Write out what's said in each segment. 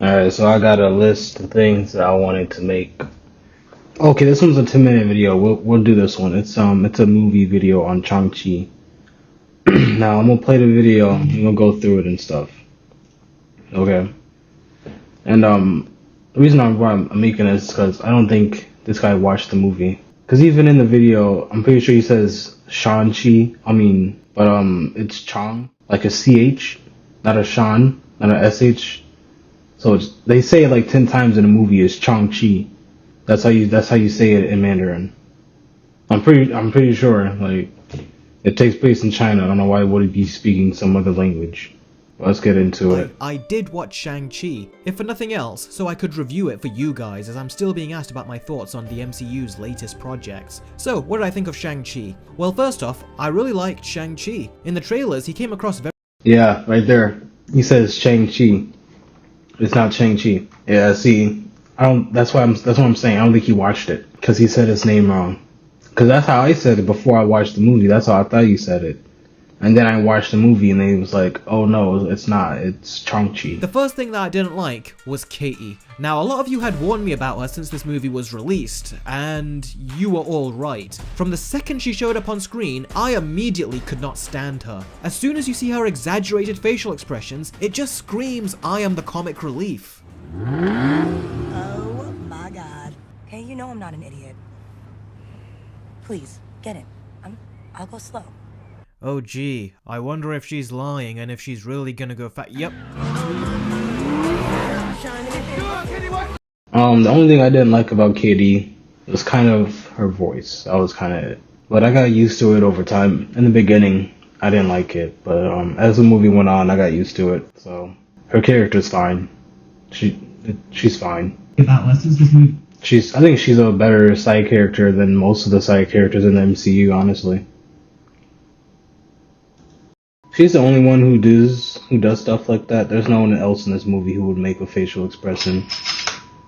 Alright, so I got a list of things that I wanted to make. Okay, this one's a 10-minute video. We'll do this one. It's a movie video on Shang-Chi. Now I'm gonna play the video. I'm gonna go through it and stuff. Okay. And the reason why I'm making this is because I don't think this guy watched the movie. Because even in the video, I'm pretty sure he says Shang-Chi. But it's Chang, like a CH, not a Shan, not a SH. So they say it like 10 times in the movie is Chang-Chi. That's how you say it in Mandarin. I'm pretty sure like it takes place in China. I don't know why would it be speaking some other language. Let's get into it. I did watch Shang-Chi, if for nothing else, so I could review it for you guys, as I'm still being asked about my thoughts on the MCU's latest projects. So, what did I think of Shang-Chi? Well, first off, I really liked Shang-Chi. In the trailers, he came across very— Yeah, right there. He says Shang-Chi. It's not Shang-Chi. Yeah, see, that's what I'm saying. I don't think he watched it because he said his name wrong. Because that's how I said it before I watched the movie. That's how I thought you said it. And then I watched the movie and it was like, oh no, it's not. It's Shang-Chi. The first thing that I didn't like was Katie. Now, a lot of you had warned me about her since this movie was released, and you were all right. From the second she showed up on screen, I immediately could not stand her. As soon as you see her exaggerated facial expressions, it just screams, I am the comic relief. Oh my god. Okay, you know I'm not an idiot. Please, get in. I'll go slow. Oh gee, I wonder if she's lying and if she's really gonna go Yep. The only thing I didn't like about Katie was kind of her voice. That was kind of it. But I got used to it over time. In the beginning, I didn't like it, but as the movie went on, I got used to it. So her character's fine. She's fine. About lessons this movie. I think she's a better side character than most of the side characters in the MCU, honestly. She's the only one who does stuff like that. There's no one else in this movie who would make a facial expression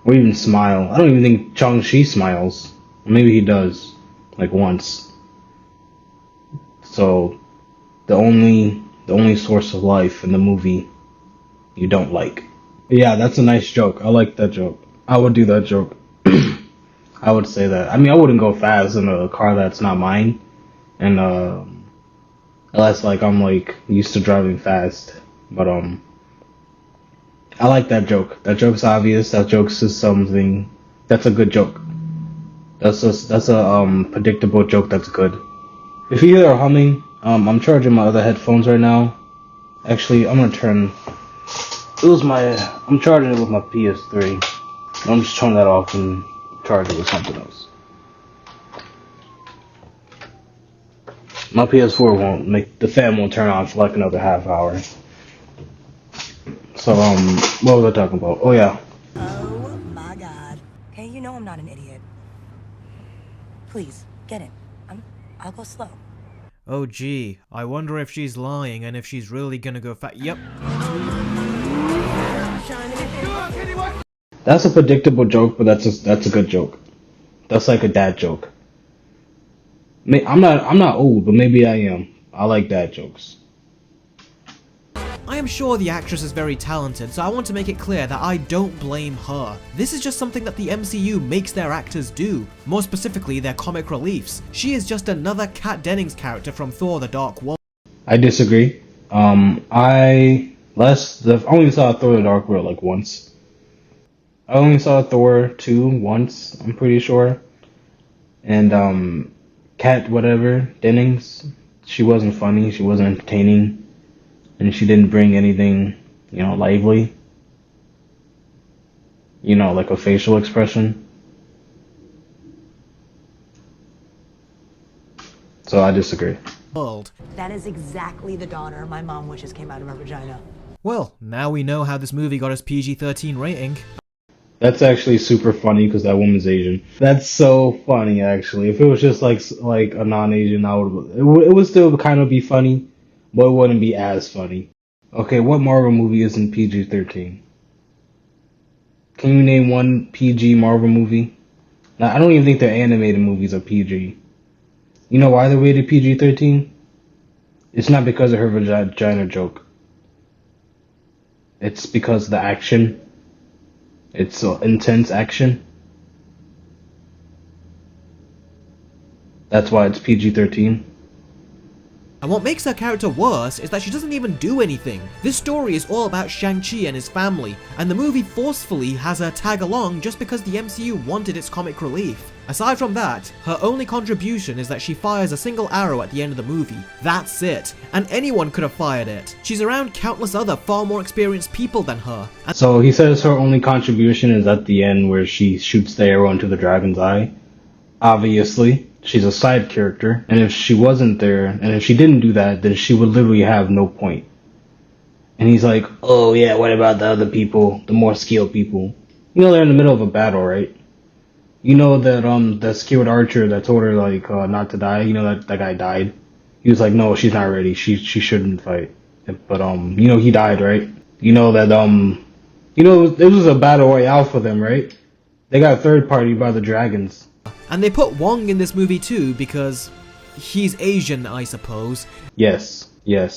or even smile. I don't even think Shang-Chi smiles. Maybe he does, like once. So the only source of life in the movie you don't like. Yeah, that's a nice joke. I like that joke. I would do that joke. I would say that. I mean, I wouldn't go fast in a car that's not mine, and unless like I'm like used to driving fast. But I like that joke. That joke's obvious. That joke's just something. That's a good joke. That's a predictable joke. That's good. If you hear humming, I'm charging my other headphones right now. Actually, I'm gonna turn. I'm charging it with my PS3. I'm just turning that off and charge it with something else. My PS4 the fan won't turn on for like another half hour. So, what was I talking about? Oh yeah. Oh my god. Okay, you know I'm not an idiot. Please, get in. I'll go slow. Oh gee, I wonder if she's lying and if she's really gonna go Yep. That's a predictable joke, but that's a good joke. That's like a dad joke. I'm not old, but maybe I am. I like dad jokes. I am sure the actress is very talented, so I want to make it clear that I don't blame her. This is just something that the MCU makes their actors do, more specifically their comic reliefs. She is just another Kat Dennings character from Thor: The Dark World. I disagree. I only saw Thor: The Dark World like once. I only saw Thor 2 once, I'm pretty sure. And Kat Dennings, she wasn't funny, she wasn't entertaining, and she didn't bring anything, lively. Like a facial expression. So I disagree. That is exactly the daughter my mom wishes came out of her vagina. Well, now we know how this movie got its PG-13 rating. That's actually super funny because that woman's Asian. That's so funny, actually. If it was just like a non-Asian, it would still kind of be funny, but it wouldn't be as funny. Okay, what Marvel movie is in PG-13? Can you name one PG Marvel movie? Now, I don't even think their animated movies are PG. You know why they're rated PG-13? It's not because of her vagina joke. It's because of the action. It's intense action. That's why it's PG-13. And what makes her character worse is that she doesn't even do anything. This story is all about Shang-Chi and his family, and the movie forcefully has her tag along just because the MCU wanted its comic relief. Aside from that, her only contribution is that she fires a single arrow at the end of the movie. That's it. And anyone could have fired it. She's around countless other far more experienced people than her. So he says her only contribution is at the end where she shoots the arrow into the dragon's eye. Obviously. She's a side character, and if she wasn't there, and if she didn't do that, then she would literally have no point. And he's like, oh yeah, what about the other people, the more skilled people? You know they're in the middle of a battle, right? You know that the skilled archer that told her like not to die, you know that guy died? He was like, no, she's not ready, she shouldn't fight. But you know he died, right? You know that you know it was a battle royale for them, right? They got third party by the dragons. And they put Wong in this movie too because he's Asian, I suppose. Yes.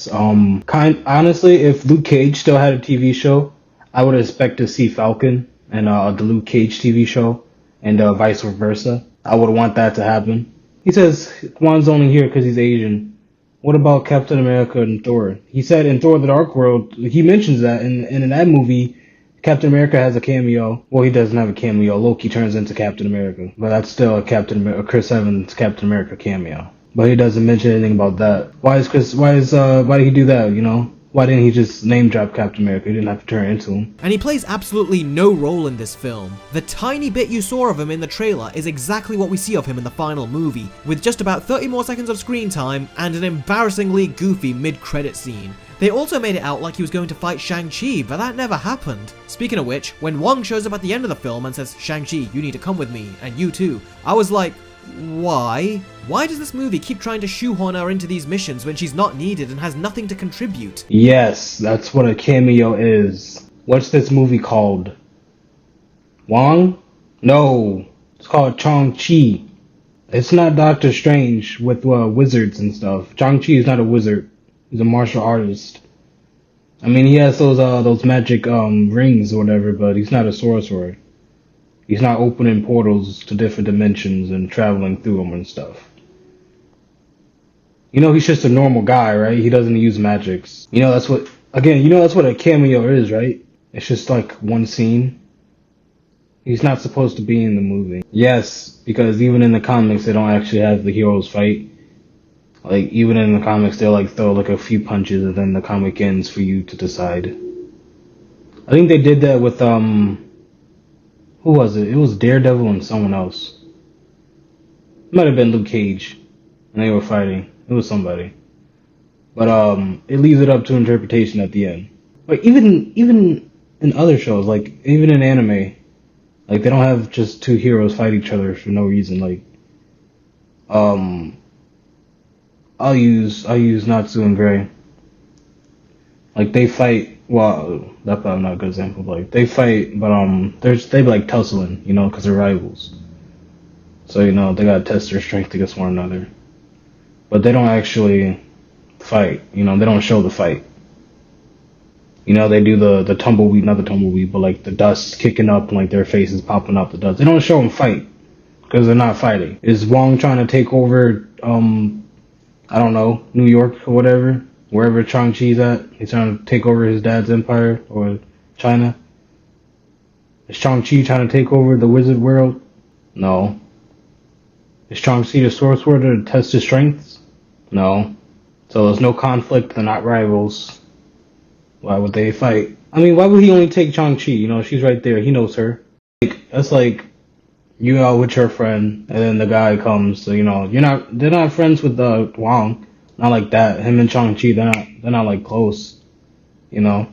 Honestly, if Luke Cage still had a TV show, I would expect to see Falcon and the Luke Cage TV show, and vice versa. I would want that to happen. He says Wong's only here because he's Asian. What about Captain America and Thor? He said in Thor: The Dark World, he mentions that, and in that movie, Captain America has a cameo. Well, he doesn't have a cameo. Loki turns into Captain America, but that's still a Chris Evans Captain America cameo. But he doesn't mention anything about that. Why did he do that? You know, why didn't he just name drop Captain America? He didn't have to turn into him. And he plays absolutely no role in this film. The tiny bit you saw of him in the trailer is exactly what we see of him in the final movie, with just about 30 more seconds of screen time and an embarrassingly goofy mid-credit scene. They also made it out like he was going to fight Shang-Chi, but that never happened. Speaking of which, when Wong shows up at the end of the film and says, Shang-Chi, you need to come with me, and you too, I was like, why? Why does this movie keep trying to shoehorn her into these missions when she's not needed and has nothing to contribute? Yes, that's what a cameo is. What's this movie called? Wong? No, it's called Shang-Chi. It's not Doctor Strange with wizards and stuff. Shang-Chi is not a wizard. He's a martial artist. I mean, he has those magic rings or whatever, but he's not a sorcerer. He's not opening portals to different dimensions and traveling through them and stuff. You know, he's just a normal guy, right? He doesn't use magics. You know, that's what a cameo is, right? It's just like one scene. He's not supposed to be in the movie. Yes, because even in the comics, they don't actually have the heroes fight. Like, even in the comics, they'll like throw like a few punches and then the comic ends for you to decide. I think they did that with, who was it? It was Daredevil and someone else. It might have been Luke Cage. And they were fighting. It was somebody. But, it leaves it up to interpretation at the end. But even in other shows, like, even in anime, like, they don't have just two heroes fight each other for no reason. Like, I'll use Natsu and Gray. Like they fight. Well, that's probably not a good example. But like they fight, but they be like tussling, you know, because they're rivals. So you know they gotta test their strength against one another. But they don't actually fight. You know, they don't show the fight. You know, they do the tumbleweed, not the tumbleweed, but like the dust kicking up and like their faces popping up the dust. They don't show them fight because they're not fighting. Is Wong trying to take over? I don't know, New York or whatever, wherever Shang-Chi's at. He's trying to take over his dad's empire or China. Is Shang-Chi trying to take over the wizard world? No. Is Shang-Chi the sorcerer to test his strengths? No. So there's no conflict, they're not rivals. Why would they fight? I mean, why would he only take Shang-Chi? You know, she's right there, he knows her. That's like you out with your friend, and then the guy comes. So you know, they're not friends with Wong, not like that. Him and Shang-Chi, they're not like close, you know.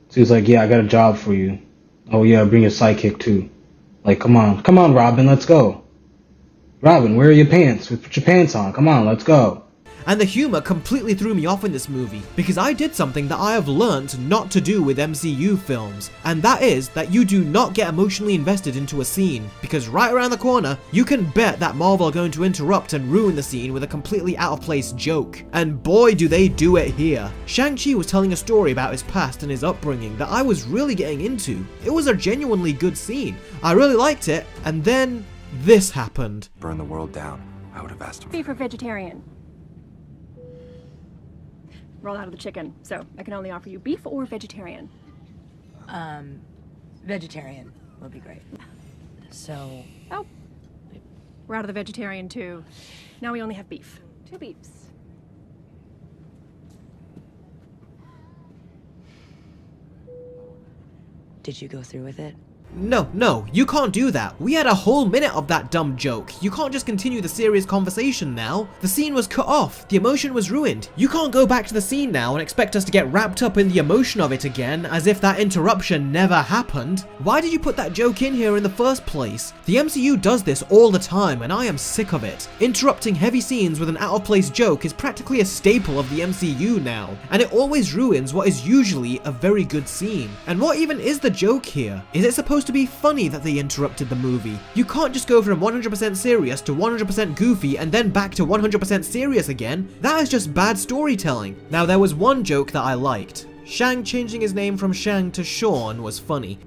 So he's like, yeah, I got a job for you. Oh yeah, bring your sidekick too. Like, come on, Robin, let's go. Robin, where are your pants? Put your pants on. Come on, let's go. And the humor completely threw me off in this movie, because I did something that I have learned not to do with MCU films, and that is that you do not get emotionally invested into a scene, because right around the corner, you can bet that Marvel are going to interrupt and ruin the scene with a completely out of place joke. And boy do they do it here. Shang-Chi was telling a story about his past and his upbringing that I was really getting into. It was a genuinely good scene. I really liked it, and then this happened. Burn the world down. I would have asked him. Beef or vegetarian? Roll out of the chicken, so I can only offer you beef or vegetarian. Vegetarian would be great. So... Oh, we're out of the vegetarian too. Now we only have beef. 2 beefs. did you go through with it? No, you can't do that. We had a whole minute of that dumb joke. You can't just continue the serious conversation now. The scene was cut off. The emotion was ruined. You can't go back to the scene now and expect us to get wrapped up in the emotion of it again, as if that interruption never happened. Why did you put that joke in here in the first place? The MCU does this all the time, and I am sick of it. Interrupting heavy scenes with an out-of-place joke is practically a staple of the MCU now, and it always ruins what is usually a very good scene. And what even is the joke here? Is it supposed to be funny that they interrupted the movie? You can't just go from 100% serious to 100% goofy and then back to 100% serious again. That is just bad storytelling. Now, there was one joke that I liked. Shang changing his name from Shang to Sean was funny.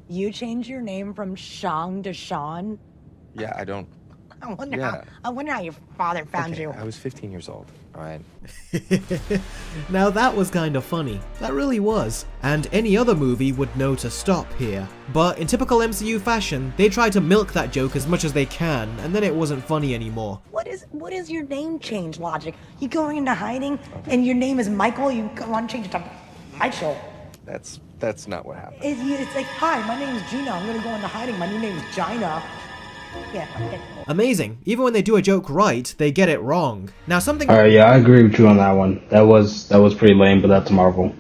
You changed your name from Shang to Sean? Yeah, I don't... I wonder how your father found you. I was 15 years old, alright? Now that was kind of funny. That really was. And any other movie would know to stop here. But in typical MCU fashion, they try to milk that joke as much as they can, and then it wasn't funny anymore. What is your name change logic? You going into hiding and your name is Michael, you want to change it to Michael. That's not what happened. It's like, hi, my name is Gina, I'm gonna go into hiding, my new name is Gina. Yeah, okay. Amazing. Even when they do a joke right, they get it wrong. Now something- Alright, yeah, I agree with you on that one. That was pretty lame, but that's Marvel.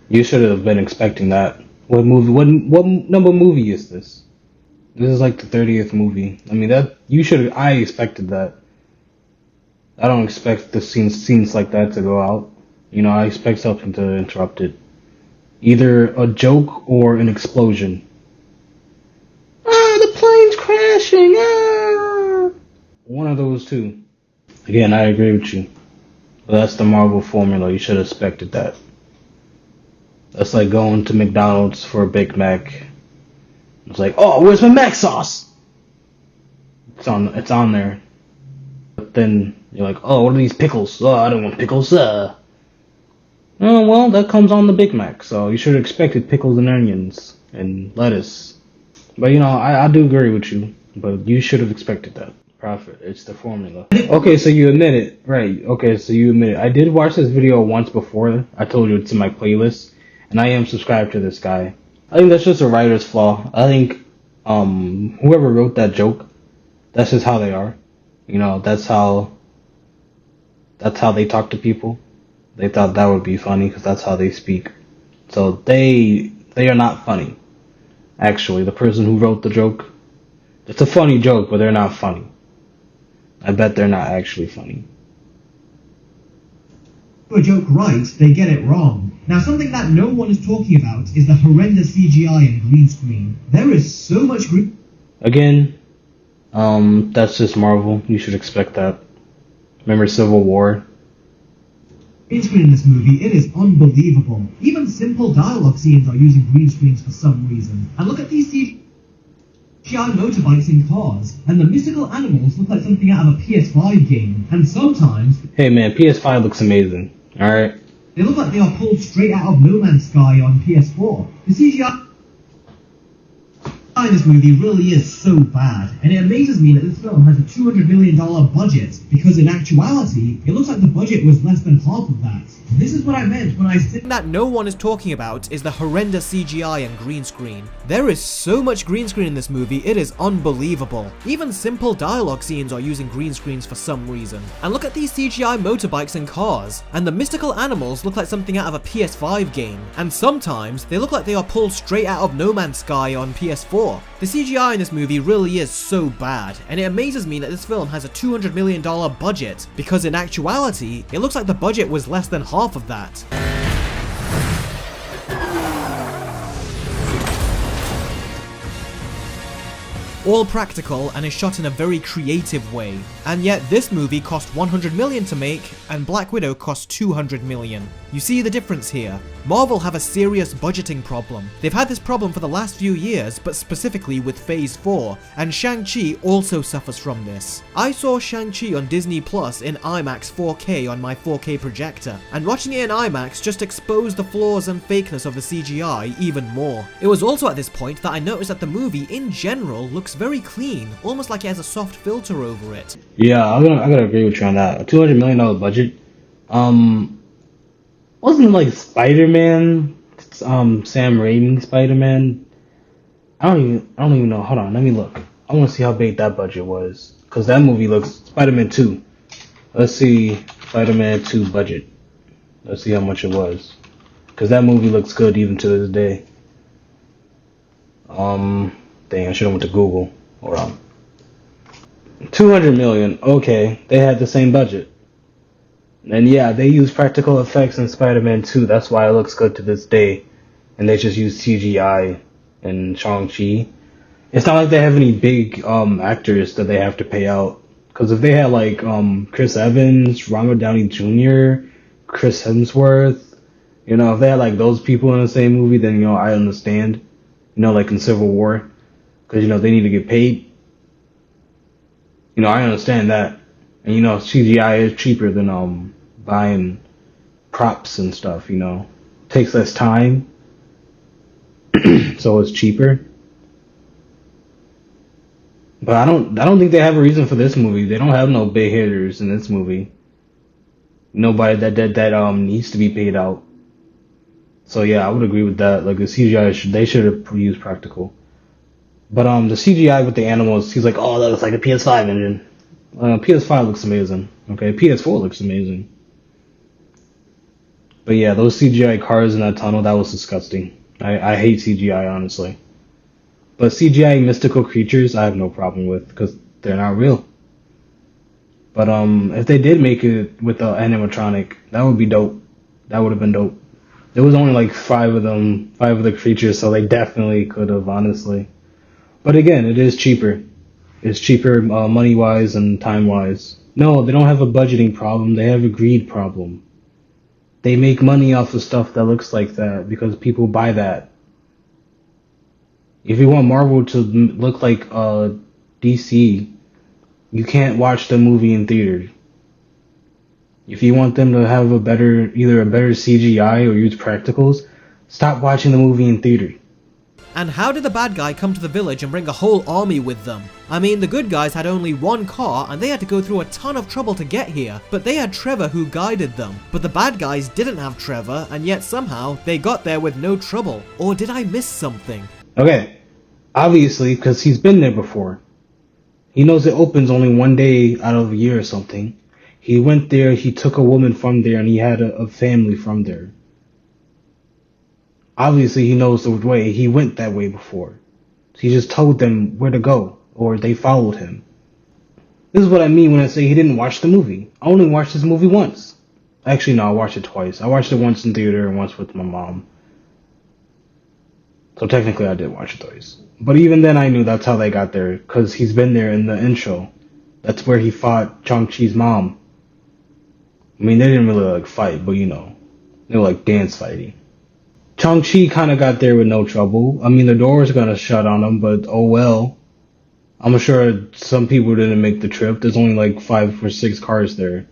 You should have been expecting that. What number movie is this? This is like the 30th movie. I mean, I expected that. I don't expect the scenes like that to go out. You know, I expect something to interrupt it. Either a joke or an explosion. The plane's crashing! One of those two. Again, I agree with you. But that's the Marvel formula. You should have expected that. That's like going to McDonald's for a Big Mac. It's like, oh, where's my Mac sauce? It's on there. But then you're like, oh, what are these pickles? Oh, I don't want pickles. Oh, well, that comes on the Big Mac. So you should have expected pickles and onions and lettuce. But, you know, I do agree with you. But you should have expected that. Profit. It's the formula. Okay, so you admit it. Right. Okay, so you admit it. I did watch this video once before. I told you it's in my playlist. And I am subscribed to this guy. I think that's just a writer's flaw. I think whoever wrote that joke, that's just how they are. You know, that's how they talk to people. They thought that would be funny because that's how they speak. So they are not funny. Actually, the person who wrote the joke, it's a funny joke, but they're not funny. I bet they're not actually funny. A joke right, they get it wrong. Now, something that no one is talking about is the horrendous CGI and green screen. There is so much green... Again, that's just Marvel. You should expect that. Remember Civil War? Green screen in this movie, it is unbelievable. Even simple dialogue scenes are using green screens for some reason. And look at these CGI motorbikes in cars, and the mystical animals look like something out of a PS5 game. And sometimes... Hey man, PS5 looks amazing. Alright? They look like they are pulled straight out of No Man's Sky on PS4. The CGI in this movie really is so bad, and it amazes me that this film has a $200 million budget, because in actuality, it looks like the budget was less than half of that. This is what I meant when I said that no one is talking about is the horrendous CGI and green screen. There is so much green screen in this movie, it is unbelievable. Even simple dialogue scenes are using green screens for some reason. And look at these CGI motorbikes and cars, and the mystical animals look like something out of a PS5 game. And sometimes, they look like they are pulled straight out of No Man's Sky on PS4. sure. The CGI in this movie really is so bad, and it amazes me that this film has a $200 million budget, because in actuality, it looks like the budget was less than half of that. All practical and is shot in a very creative way. And yet this movie cost $100 million to make, and Black Widow cost $200 million. You see the difference here? Marvel have a serious budgeting problem. They've had this problem for the last few years, but specifically with Phase 4, and Shang-Chi also suffers from this. I saw Shang-Chi on Disney Plus in IMAX 4K on my 4K projector, and watching it in IMAX just exposed the flaws and fakeness of the CGI even more. It was also at this point that I noticed that the movie in general looks very clean, almost like it has a soft filter over it. Yeah, I gotta agree with you on that. A $200 million budget. Wasn't it like Spider-Man? Sam Raimi Spider-Man? I don't even know. Hold on, let me look. I want to see how big that budget was, cause that movie looks Spider-Man 2. Let's see Spider-Man 2 budget. Let's see how much it was, cause that movie looks good even to this day. Dang, I should have went to Google. Hold on. 200 million. Okay, they had the same budget. And yeah, they use practical effects in Spider-Man 2. That's why it looks good to this day. And they just use CGI in Shang-Chi. It's not like they have any big actors that they have to pay out. Because if they had like Chris Evans, Robert Downey Jr., Chris Hemsworth, you know, if they had like those people in the same movie, then, you know, I understand. You know, like in Civil War. Because, you know, they need to get paid. You know, I understand that. And, you know, CGI is cheaper than buying props and stuff, you know. Takes less time. So it's cheaper. But I don't think they have a reason for this movie. They don't have no big hitters in this movie. Nobody that needs to be paid out. So yeah, I would agree with that. Like the CGI they should have used practical. But the CGI with the animals, he's like, oh, that looks like a PS5 engine. PS5 looks amazing. Okay, PS4 looks amazing. But yeah, those CGI cars in that tunnel, that was disgusting. I hate CGI, honestly. But CGI mystical creatures, I have no problem with, because they're not real. But if they did make it with the animatronic, that would be dope. That would have been dope. There was only like 5 of the creatures, so they definitely could have, honestly. But again, it is cheaper. It's cheaper money-wise and time-wise. No, they don't have a budgeting problem. They have a greed problem. They make money off of stuff that looks like that because people buy that. If you want Marvel to look like DC, you can't watch the movie in theater. If you want them to have either a better CGI or use practicals, stop watching the movie in theater. And how did the bad guy come to the village and bring a whole army with them? I mean, the good guys had only one car and they had to go through a ton of trouble to get here, but they had Trevor who guided them. But the bad guys didn't have Trevor, and yet somehow they got there with no trouble. Or did I miss something? Okay, obviously, because he's been there before. He knows it opens only one day out of a year or something. He went there, he took a woman from there, and he had a family from there. Obviously, he knows the way. He went that way before. He just told them where to go, or they followed him. This is what I mean when I say he didn't watch the movie. I only watched this movie once. Actually, no, I watched it twice. I watched it once in theater and once with my mom. So technically, I did watch it twice. But even then, I knew that's how they got there, because he's been there in the intro. That's where he fought Shang-Chi's mom. I mean, they didn't really, like, fight, but, you know, they were, like, dance fighting. Shang-Chi kind of got there with no trouble. I mean, the door was going to shut on him, but oh well. I'm sure some people didn't make the trip. There's only like 5 or 6 cars there.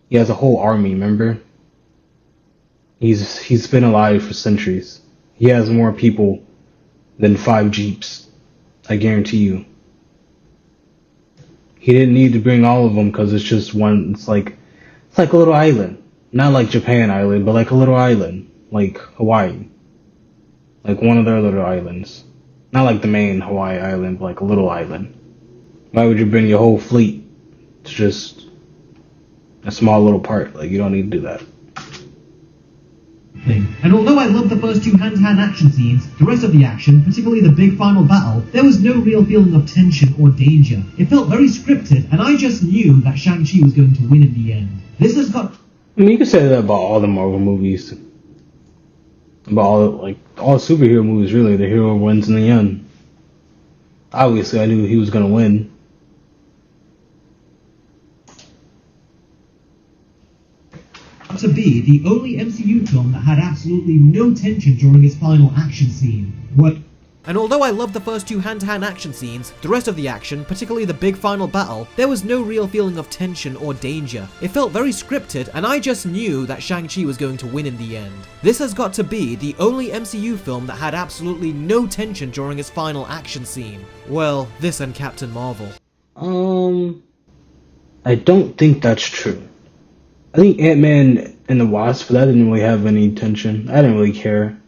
He has a whole army, remember? He's been alive for centuries. He has more people than 5 Jeeps. I guarantee you. He didn't need to bring all of them because it's just one. It's like a little island. Not like Japan Island, but like a little island. Like Hawaii. Like one of their little islands. Not like the main Hawaii island, but like a little island. Why would you bring your whole fleet to just a small little part? Like, you don't need to do that. thing. And although I loved the first two hand-to-hand action scenes, the rest of the action, particularly the big final battle, there was no real feeling of tension or danger. It felt very scripted, and I just knew that Shang-Chi was going to win in the end. This has got... I mean, you can say that about all the Marvel movies. About all superhero movies, really. The hero wins in the end. Obviously, I knew he was going to win. To be the only MCU film that had absolutely no tension during its final action scene. And although I loved the first two hand-to-hand action scenes, the rest of the action, particularly the big final battle, there was no real feeling of tension or danger. It felt very scripted, and I just knew that Shang-Chi was going to win in the end. This has got to be the only MCU film that had absolutely no tension during its final action scene. Well, this and Captain Marvel. I don't think that's true. I think Ant-Man and the Wasp, that didn't really have any tension. I didn't really care.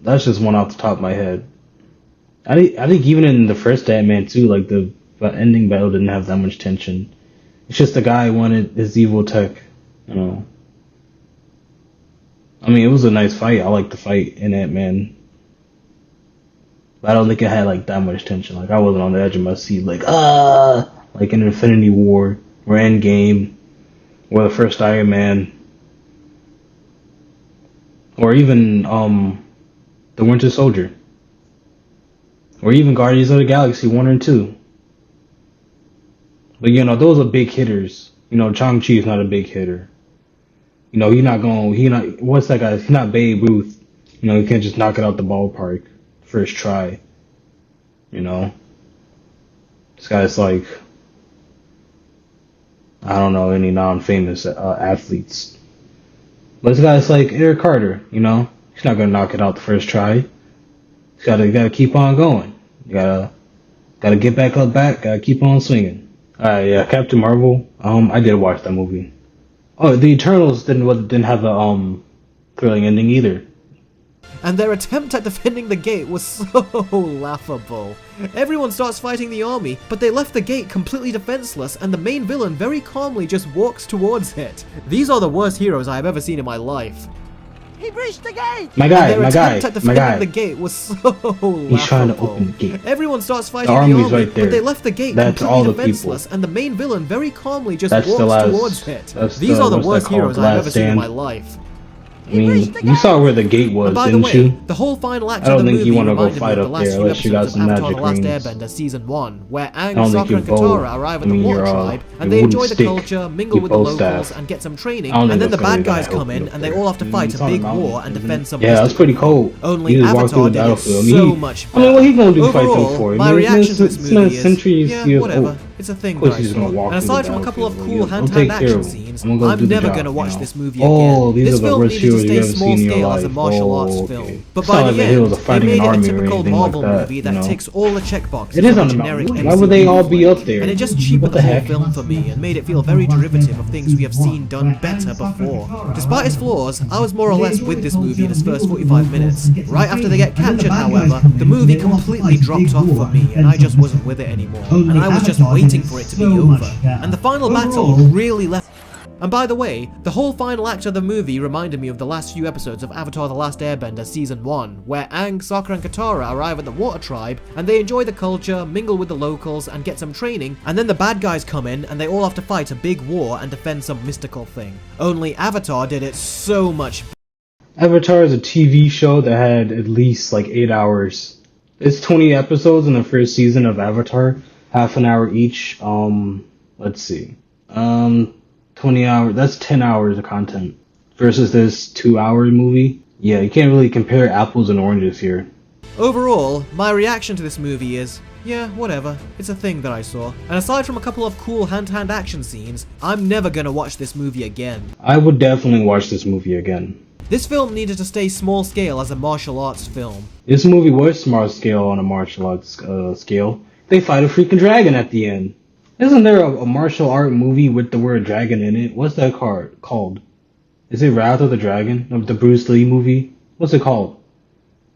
That's just one off the top of my head. I think even in the first Ant-Man too, like the ending battle didn't have that much tension. It's just the guy wanted his evil tech, you know. I mean, it was a nice fight. I liked the fight in Ant-Man. But I don't think it had like that much tension. Like I wasn't on the edge of my seat, like in Infinity War or Endgame or the first Iron Man. Or even the Winter Soldier. Or even Guardians of the Galaxy 1 and 2. But you know, those are big hitters. You know, Shang-Chi is not a big hitter. You know, what's that guy? He's not Babe Ruth. You know, he can't just knock it out the ballpark first try. You know? This guy's like, I don't know any non-famous athletes. But this guy's like Eric Carter, you know? He's not gonna knock it out the first try. You gotta keep on going. You gotta get back up, gotta keep on swinging. Alright, yeah, Captain Marvel. I did watch that movie. Oh, the Eternals didn't have a thrilling ending either. And their attempt at defending the gate was so laughable. Everyone starts fighting the army, but they left the gate completely defenseless, and the main villain very calmly just walks towards it. These are the worst heroes I have ever seen in my life. He breached the gate! My guy. The gate was so laughable. He's trying to open the gate. Everyone starts fighting The the army's army, right there. but they left the gate That's all completely the defenseless, people. and the main villain very calmly just That's walks the last, towards it. that's These the, are the what's worst that called? heroes The I've Last ever seen in Stand? my life. I mean, you saw where the gate was, And by the didn't way, you? the whole final act I of don't the think movie you wanna go reminded me fight of the up last there few unless you got episodes of some Avatar: The magic Last rings. Airbender Season 1, where I Aang, don't think Sokka, your and bow, Katara arrive at the Water your, Tribe, your and they wooden enjoy the stick, culture, mingle your with the bow locals, staff. and get some training, I don't and think then the that's really bad guys gonna come help in, you and they up all have to there. fight It's a on a big mountain, war and isn't defend it? some Yeah, that's mystical pretty cool. thing. Only You just walk through Avatar the did it battlefield. so much better. I mean, what he gonna do fight them Overall, for? my I mean, reaction to this it's not movie is, centuries yeah, years whatever. old. It's a thing Of course that I he's gonna saw. walk And through the aside from a couple of battlefield. cool He'll hand-to-hand take care of action him. scenes, I'm gonna go I'm do the never job, gonna watch you know? this movie Oh, again. these This are the film worst needed to heroes you've stay ever small seen in your scale as a life. martial Oh, arts okay. film. But It's not by like the the heroes end, are they fighting made an it a army or typical anything like Marvel that, movie you that know? ticks all the checkboxes It is of a on the generic mountain. MCU Why would they all be flick. up there? And it just What cheapened the the whole heck? film for me and made it feel very derivative of things we have seen done better before. Despite its flaws, I was more or less with this movie in its first 45 minutes. Right after they get captured, however, the movie completely dropped off for me and I just wasn't with it anymore. And I was just waiting for it to be over. And the final battle really left. And by the way, the whole final act of the movie reminded me of the last few episodes of Avatar: The Last Airbender Season 1, where Aang, Sokka and Katara arrive at the Water Tribe, and they enjoy the culture, mingle with the locals, and get some training, and then the bad guys come in, and they all have to fight a big war and defend some mystical thing. Only Avatar did it so much. Avatar is a TV show that had at least like 8 hours. It's 20 episodes in the first season of Avatar, half an hour each. Let's see. 20 hours, that's 10 hours of content versus this 2-hour movie. Yeah, you can't really compare apples and oranges here. Overall, my reaction to this movie is, yeah, whatever, it's a thing that I saw. And aside from a couple of cool hand-to-hand action scenes, I'm never gonna watch this movie again. I would definitely watch this movie again. This film needed to stay small scale as a martial arts film. This movie was small scale on a martial arts scale. They fight a freaking dragon at the end. Isn't there a martial art movie with the word dragon in it? What's that called? Is it Wrath of the Dragon? Of the Bruce Lee movie? What's it called?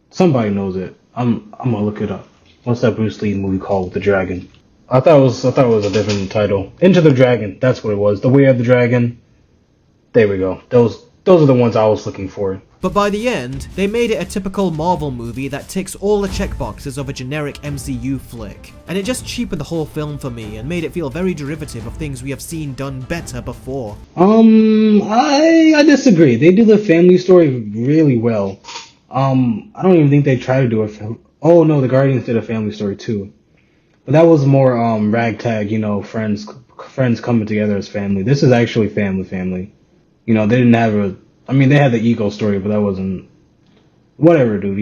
Somebody knows it. I'm gonna look it up. What's that Bruce Lee movie called with the dragon? I thought it was a different title. Into the Dragon. That's what it was. The Way of the Dragon. There we go. Those are the ones I was looking for. But by the end, they made it a typical Marvel movie that ticks all the checkboxes of a generic MCU flick. And it just cheapened the whole film for me and made it feel very derivative of things we have seen done better before. I disagree. They do the family story really well. I don't even think they try to do it. Oh no, the Guardians did a family story too. But that was more ragtag, friends coming together as family. This is actually family. They didn't have they had the ego story, but that wasn't whatever, dude,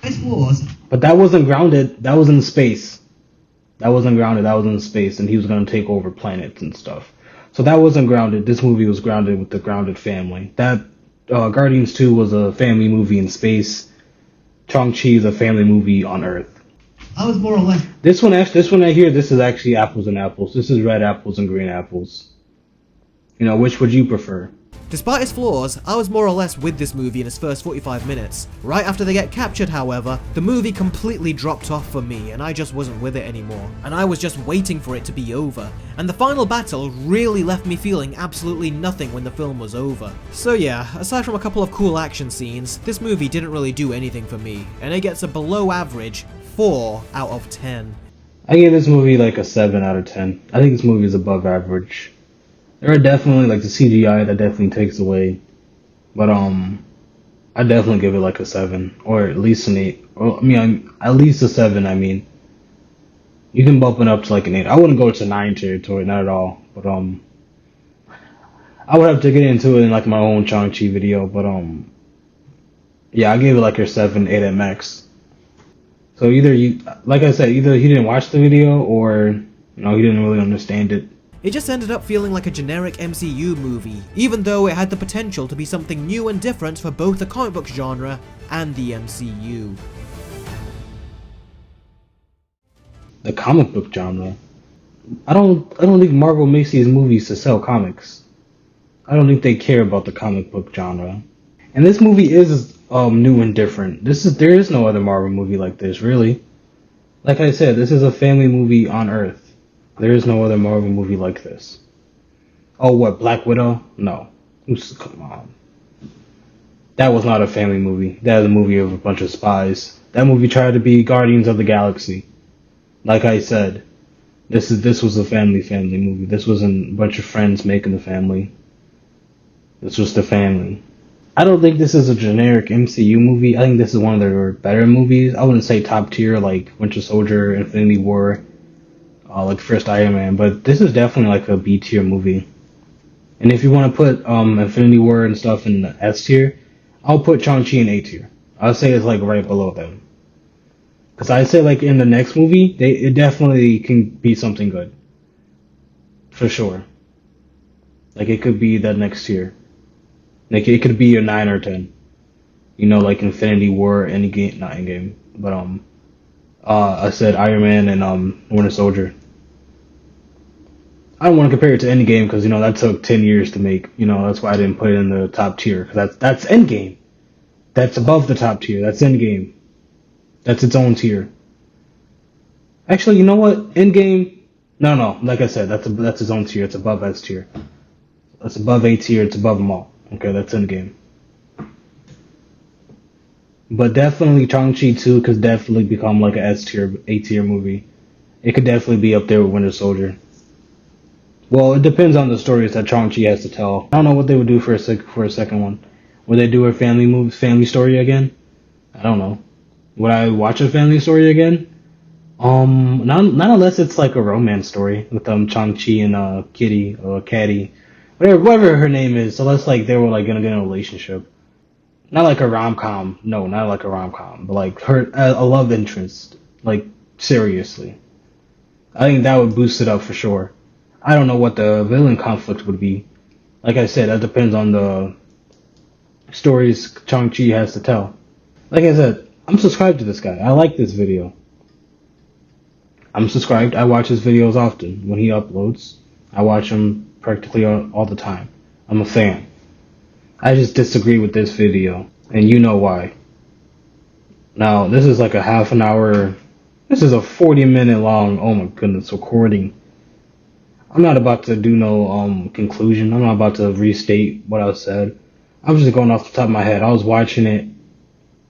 Its flaws. But that wasn't grounded. That was in space. That wasn't grounded. That was in space, and he was gonna take over planets and stuff. So that wasn't grounded. This movie was grounded with the grounded family. That Guardians 2 was a family movie in space. Shang-Chi is a family movie on Earth. I was more or less. This one I hear this is actually apples and apples. This is red apples and green apples. Which would you prefer? Despite its flaws, I was more or less with this movie in its first 45 minutes. Right after they get captured, however, the movie completely dropped off for me and I just wasn't with it anymore. And I was just waiting for it to be over. And the final battle really left me feeling absolutely nothing when the film was over. So yeah, aside from a couple of cool action scenes, this movie didn't really do anything for me, and it gets a below average 4 out of 10. I gave this movie like a 7 out of 10. I think this movie is above average. There are definitely like the CGI that definitely takes away, but I definitely give it like a 7 or at least an 8. Or at least a 7. You can bump it up to like an 8. I wouldn't go to 9 territory, not at all. But I would have to get into it in like my own Shang-Chi video. But yeah, I gave it like a 7, 8 at max. So either like I said, either he didn't watch the video or he didn't really understand it. It just ended up feeling like a generic MCU movie, even though it had the potential to be something new and different for both the comic book genre and the MCU. The comic book genre? I don't think Marvel makes these movies to sell comics. I don't think they care about the comic book genre. And this movie is new and different. There is no other Marvel movie like this, really. Like I said, this is a family movie on Earth. There is no other Marvel movie like this. Oh, what, Black Widow? No. Come on. That was not a family movie. That was a movie of a bunch of spies. That movie tried to be Guardians of the Galaxy. Like I said, this was a family movie. This wasn't a bunch of friends making the family. This was the family. I don't think this is a generic MCU movie. I think this is one of their better movies. I wouldn't say top tier like Winter Soldier, Infinity War, like first Iron Man, but this is definitely like a B tier movie. And if you want to put Infinity War and stuff in the S tier, I'll put Shang-Chi in A tier. I'll say it's like right below them. Because I'd say like in the next movie, it definitely can be something good. For sure. Like it could be that next tier. Like it could be a 9 or 10. Like Infinity War, Endgame, not Endgame, but I said Iron Man and Winter Soldier. I don't want to compare it to Endgame because that took 10 years to make. That's why I didn't put it in the top tier. Because that's Endgame. That's above the top tier. That's Endgame. That's its own tier. Actually, you know what? Endgame. No. Like I said, that's its own tier. It's above S tier. That's above A tier. It's above them all. Okay, that's Endgame. But definitely Shang-Chi 2 could definitely become like a S tier, A tier movie. It could definitely be up there with Winter Soldier. Well, it depends on the stories that Shang-Chi has to tell. I don't know what they would do for a second one. Would they do a family story again? I don't know. Would I watch a family story again? Not unless it's like a romance story with Shang-Chi and Caddy, whatever her name is. So unless like they were like gonna get in a relationship. Not like a rom-com. No, not like a rom-com. But like a love interest. Like seriously. I think that would boost it up for sure. I don't know what the villain conflict would be. Like I said, that depends on the stories Shang-Chi has to tell. Like I said, I'm subscribed to this guy. I like this video. I'm subscribed. I watch his videos often. When he uploads, I watch him practically all the time. I'm a fan. I just disagree with this video, and you know why. Now, this is like a half an hour. This is a 40-minute long, oh my goodness, recording. I'm not about to do no conclusion. I'm not about to restate what I said. I'm just going off the top of my head. I was watching it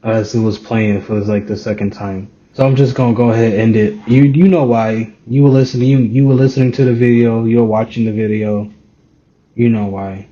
as it was playing for like the second time. So I'm just gonna go ahead and end it. You know why. You were listening to the video, you were watching the video. You know why.